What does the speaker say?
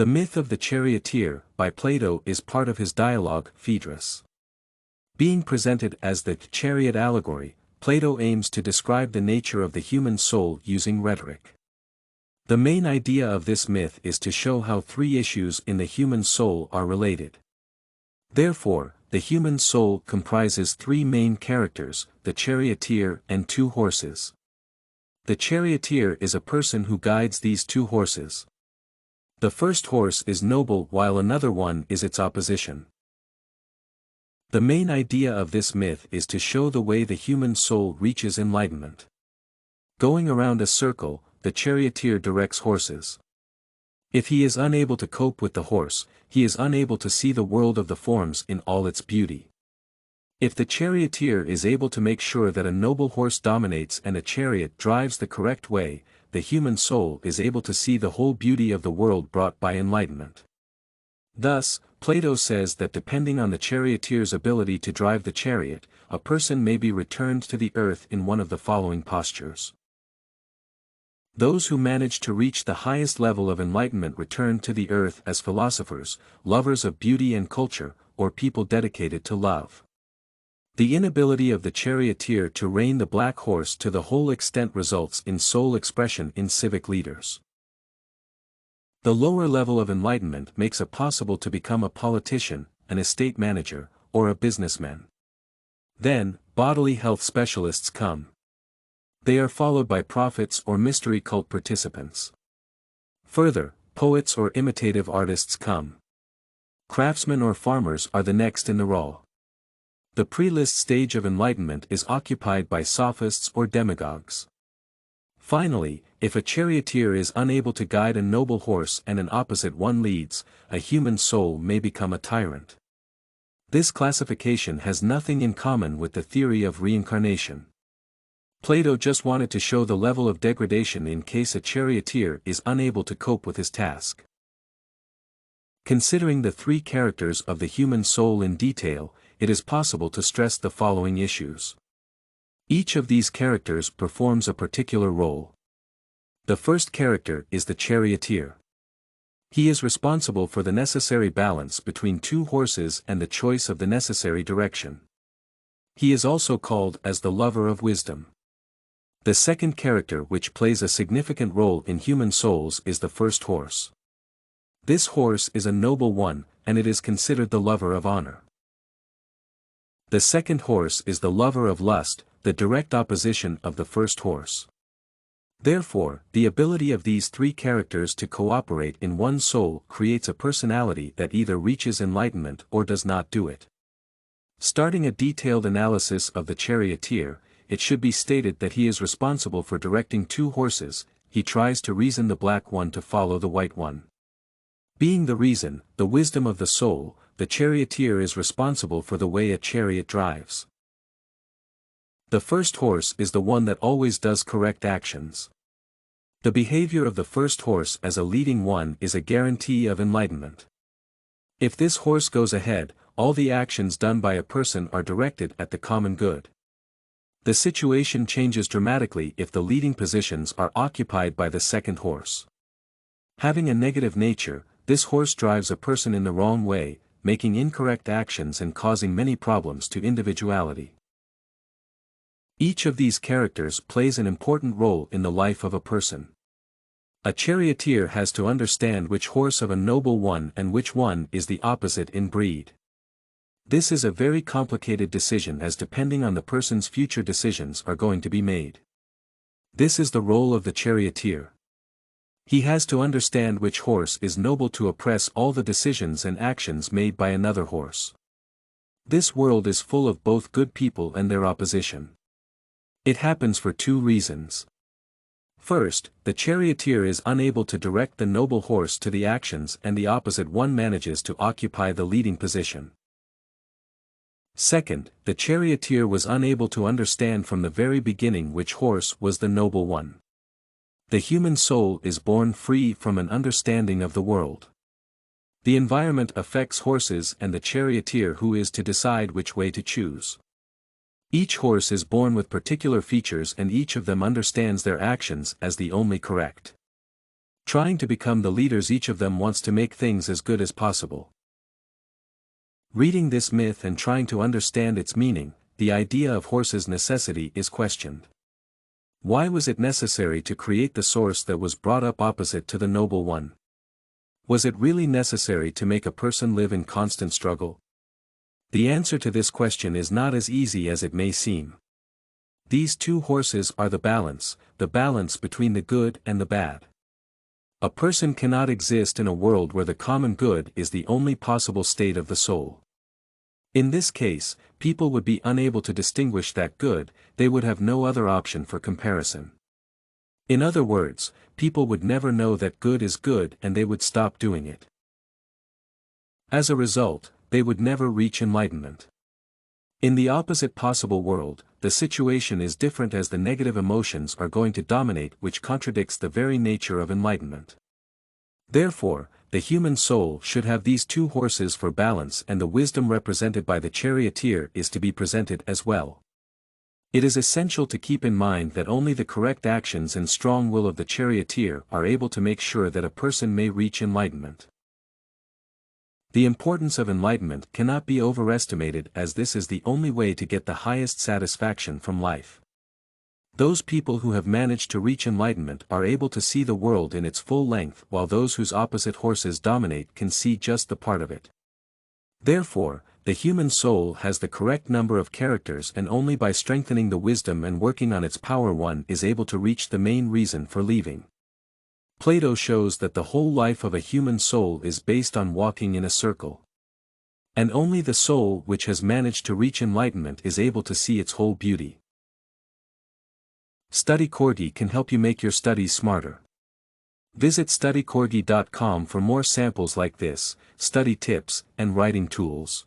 The myth of the Charioteer, by Plato, is part of his dialogue, Phaedrus. Being presented as the Chariot Allegory, Plato aims to describe the nature of the human soul using rhetoric. The main idea of this myth is to show how three issues in the human soul are related. Therefore, the human soul comprises three main characters, the charioteer and two horses. The charioteer is a person who guides these two horses. The first horse is noble while another one is its opposition. The main idea of this myth is to show the way the human soul reaches enlightenment. Going around a circle, the charioteer directs horses. If he is unable to cope with the horse, he is unable to see the world of the forms in all its beauty. If the charioteer is able to make sure that a noble horse dominates and a chariot drives the correct way, the human soul is able to see the whole beauty of the world brought by enlightenment. Thus, Plato says that depending on the charioteer's ability to drive the chariot, a person may be returned to the earth in one of the following postures. Those who manage to reach the highest level of enlightenment return to the earth as philosophers, lovers of beauty and culture, or people dedicated to love. The inability of the charioteer to rein the black horse to the whole extent results in soul expression in civic leaders. The lower level of enlightenment makes it possible to become a politician, an estate manager, or a businessman. Then, bodily health specialists come. They are followed by prophets or mystery cult participants. Further, poets or imitative artists come. Craftsmen or farmers are the next in the row. The pre-list stage of enlightenment is occupied by sophists or demagogues. Finally, if a charioteer is unable to guide a noble horse and an opposite one leads, a human soul may become a tyrant. This classification has nothing in common with the theory of reincarnation. Plato just wanted to show the level of degradation in case a charioteer is unable to cope with his task. Considering the three characters of the human soul in detail, it is possible to stress the following issues. Each of these characters performs a particular role. The first character is the charioteer. He is responsible for the necessary balance between two horses and the choice of the necessary direction. He is also called as the lover of wisdom. The second character which plays a significant role in human souls is the first horse. This horse is a noble one, and it is considered the lover of honor. The second horse is the lover of lust, the direct opposition of the first horse. Therefore, the ability of these three characters to cooperate in one soul creates a personality that either reaches enlightenment or does not do it. Starting a detailed analysis of the charioteer, it should be stated that he is responsible for directing two horses. He tries to reason the black one to follow the white one. Being the reason, the wisdom of the soul, the charioteer is responsible for the way a chariot drives. The first horse is the one that always does correct actions. The behavior of the first horse as a leading one is a guarantee of enlightenment. If this horse goes ahead, all the actions done by a person are directed at the common good. The situation changes dramatically if the leading positions are occupied by the second horse. Having a negative nature, this horse drives a person in the wrong way, making incorrect actions and causing many problems to individuality. Each of these characters plays an important role in the life of a person. A charioteer has to understand which horse of a noble one and which one is the opposite in breed. This is a very complicated decision as depending on the person's future decisions are going to be made. This is the role of the charioteer. He has to understand which horse is noble to oppress all the decisions and actions made by another horse. This world is full of both good people and their opposition. It happens for two reasons. First, the charioteer is unable to direct the noble horse to the actions and the opposite one manages to occupy the leading position. Second, the charioteer was unable to understand from the very beginning which horse was the noble one. The human soul is born free from an understanding of the world. The environment affects horses and the charioteer who is to decide which way to choose. Each horse is born with particular features and each of them understands their actions as the only correct. trying to become the leaders. Each of them wants to make things as good as possible. Reading this myth and trying to understand its meaning, the idea of horses' necessity is questioned. Why was it necessary to create the source that was brought up opposite to the noble one? Was it really necessary to make a person live in constant struggle? The answer to this question is not as easy as it may seem. These two horses are the balance between the good and the bad. A person cannot exist in a world where the common good is the only possible state of the soul. In this case, people would be unable to distinguish that good, they would have no other option for comparison. In other words, people would never know that good is good and they would stop doing it. As a result, they would never reach enlightenment. In the opposite possible world, the situation is different as the negative emotions are going to dominate, which contradicts the very nature of enlightenment. Therefore, the human soul should have these two horses for balance, and the wisdom represented by the charioteer is to be presented as well. It is essential to keep in mind that only the correct actions and strong will of the charioteer are able to make sure that a person may reach enlightenment. The importance of enlightenment cannot be overestimated, as this is the only way to get the highest satisfaction from life. Those people who have managed to reach enlightenment are able to see the world in its full length, while those whose opposite horses dominate can see just the part of it. Therefore, the human soul has the correct number of characters, and only by strengthening the wisdom and working on its power one is able to reach the main reason for leaving. Plato shows that the whole life of a human soul is based on walking in a circle. And only the soul which has managed to reach enlightenment is able to see its whole beauty. StudyCorgi can help you make your studies smarter. Visit studycorgi.com for more samples like this, study tips, and writing tools.